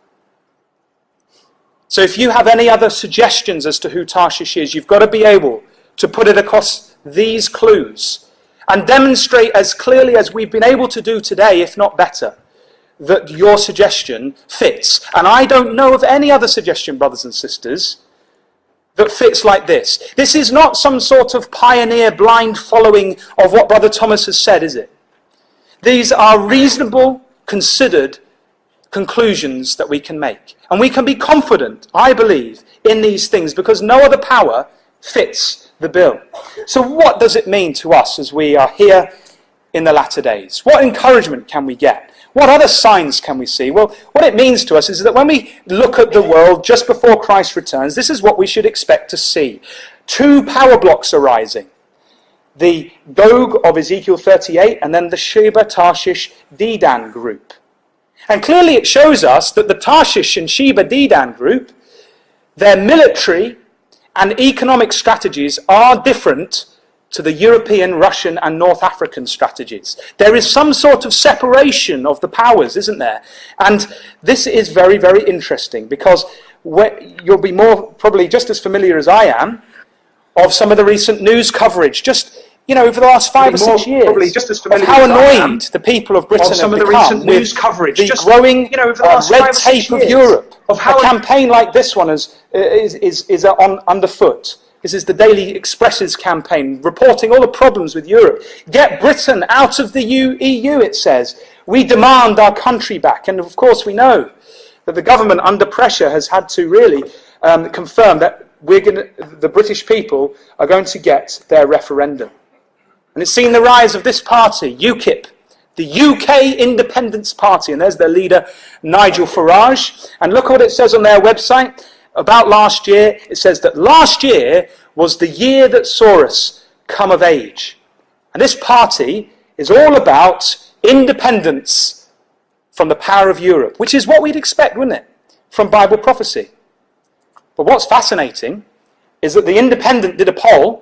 So if you have any other suggestions as to who Tarshish is, you've got to be able to put it across these clues and demonstrate as clearly as we've been able to do today, if not better, that your suggestion fits. And I don't know of any other suggestion, brothers and sisters, that fits like this. This is not some sort of pioneer blind following of what Brother Thomas has said, is it? These are reasonable, considered conclusions that we can make. And we can be confident, I believe, in these things because no other power fits the bill. So what does it mean to us as we are here in the latter days? What encouragement can we get? What other signs can we see? Well, what it means to us is that when we look at the world just before Christ returns, this is what we should expect to see. Two power blocks arising. The Gog of Ezekiel 38 and then the Sheba, Tarshish, Dedan group. And clearly it shows us that the Tarshish and Sheba, Dedan group, their military and economic strategies are different to the European, Russian and North African strategies. There is some sort of separation of the powers, isn't there? And this is very, very interesting because you'll be probably just as familiar as I am of some of the recent news coverage, just over the last 5 or 6 years, probably just as familiar of how as I am annoyed the people of Britain some have of the become recent news coverage, the just growing over the last red 5 or 6 tape of years, Europe. of how a campaign like this one is underfoot. This is the Daily Express's campaign, reporting all the problems with Europe. Get Britain out of the EU, it says. We demand our country back. And of course we know that the government under pressure has had to really confirm that the British people are going to get their referendum. And it's seen the rise of this party, UKIP, the UK Independence Party. And there's their leader, Nigel Farage. And look what it says on their website about last year. It says that last year was the year that saw us come of age. And this party is all about independence from the power of Europe, which is what we'd expect, wouldn't it, from Bible prophecy. But what's fascinating is that the Independent did a poll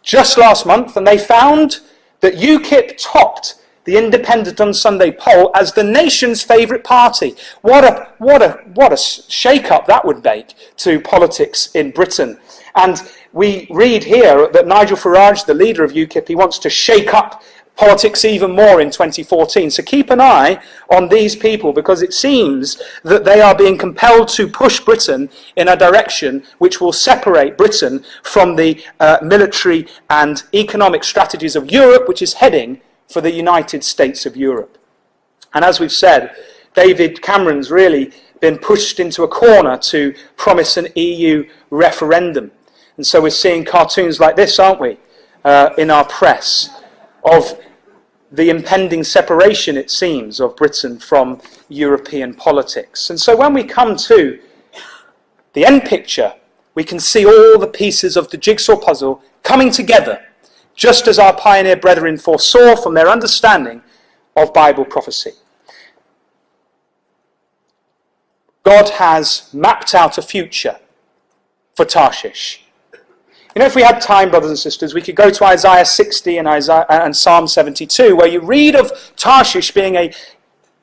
just last month, and they found that UKIP topped the Independent on Sunday poll as the nation's favourite party. What a shake-up that would make to politics in Britain. And we read here that Nigel Farage, the leader of UKIP, he wants to shake up politics even more in 2014. So keep an eye on these people, because it seems that they are being compelled to push Britain in a direction which will separate Britain from the military and economic strategies of Europe, which is heading for the United States of Europe. And as we've said, David Cameron's really been pushed into a corner to promise an EU referendum. And so we're seeing cartoons like this, aren't we, in our press, of the impending separation, it seems, of Britain from European politics. And so when we come to the end picture, we can see all the pieces of the jigsaw puzzle coming together, just as our pioneer brethren foresaw from their understanding of Bible prophecy. God has mapped out a future for Tarshish. You know, if we had time, brothers and sisters, we could go to Isaiah 60 and Psalm 72, where you read of Tarshish being a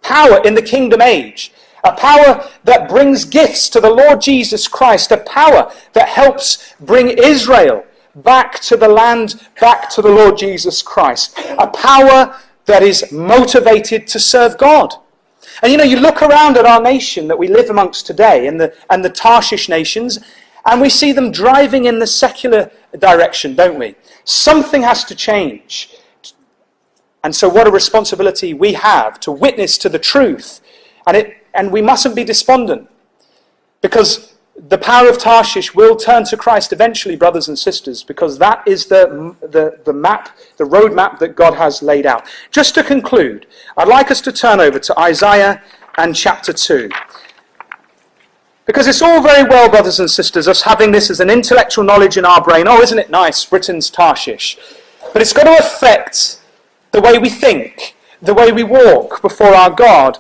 power in the kingdom age, a power that brings gifts to the Lord Jesus Christ, a power that helps bring Israel back to the land, back to the Lord Jesus Christ, a power that is motivated to serve God. And you know, you look around at our nation that we live amongst today, and the Tarshish nations, and we see them driving in the secular direction, don't we? Something has to change. And so what a responsibility we have to witness to the truth. And we mustn't be despondent, because the power of Tarshish will turn to Christ eventually, brothers and sisters, because that is the map, the roadmap that God has laid out. Just to conclude, I'd like us to turn over to Isaiah and chapter 2. Because it's all very well, brothers and sisters, us having this as an intellectual knowledge in our brain. Oh, isn't it nice, Britain's Tarshish? But it's got to affect the way we think, the way we walk before our God,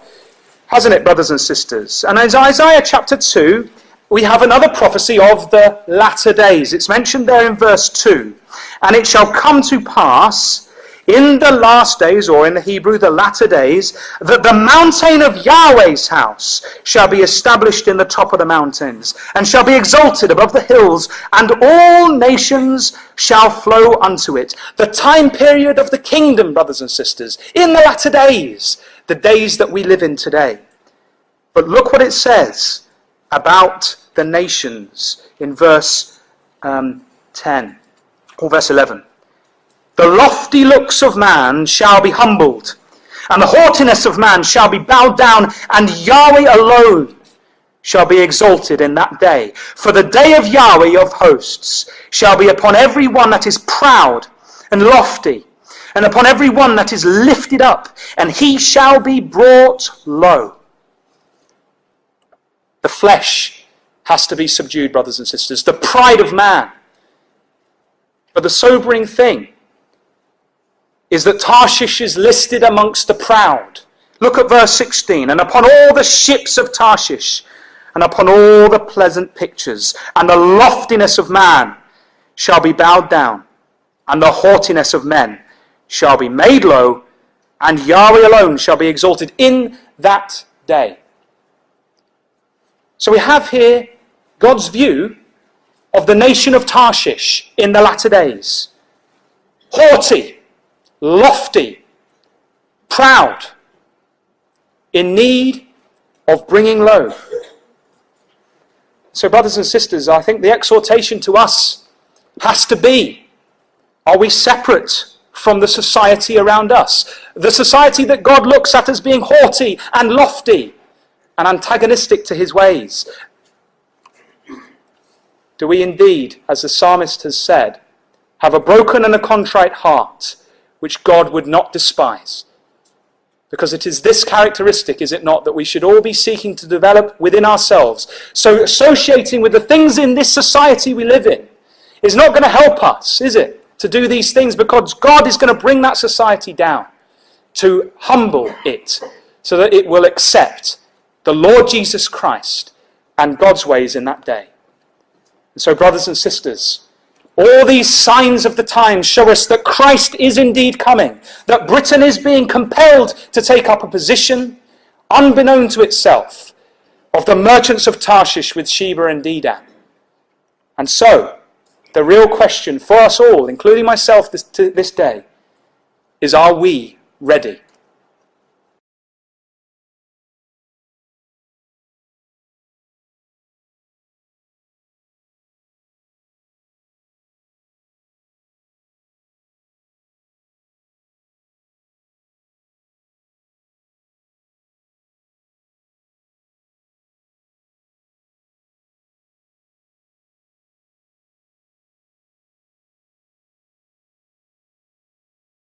hasn't it, brothers and sisters? And in Isaiah chapter 2, we have another prophecy of the latter days. It's mentioned there in verse 2. And it shall come to pass in the last days, or in the Hebrew, the latter days, that the mountain of Yahweh's house shall be established in the top of the mountains, and shall be exalted above the hills, and all nations shall flow unto it. The time period of the kingdom, brothers and sisters, in the latter days, the days that we live in today. But look what it says about the nations in verse 10, or verse 11. The lofty looks of man shall be humbled, and the haughtiness of man shall be bowed down, and Yahweh alone shall be exalted in that day. For the day of Yahweh of hosts shall be upon every one that is proud and lofty, and upon every one that is lifted up, and he shall be brought low. The flesh has to be subdued, brothers and sisters, the pride of man. But the sobering thing is that Tarshish is listed amongst the proud. Look at verse 16. And upon all the ships of Tarshish, and upon all the pleasant pictures, and the loftiness of man shall be bowed down, and the haughtiness of men shall be made low, and Yahweh alone shall be exalted in that day. So we have here God's view of the nation of Tarshish in the latter days. Haughty, lofty, proud, in need of bringing low. So, brothers and sisters, I think the exhortation to us has to be, are we separate from the society around us? The society that God looks at as being haughty and lofty and antagonistic to his ways. Do we indeed, as the psalmist has said, have a broken and a contrite heart, which God would not despise? Because it is this characteristic, is it not, that we should all be seeking to develop within ourselves. So associating with the things in this society we live in is not going to help us, is it, to do these things, because God is going to bring that society down, to humble it, so that it will accept the Lord Jesus Christ and God's ways in that day. And so, brothers and sisters, All these signs of the times show us that Christ is indeed coming, that Britain is being compelled to take up a position, unbeknown to itself, of the merchants of Tarshish with Sheba and Dedan. And so, the real question for us all, including myself this day, is, are we ready?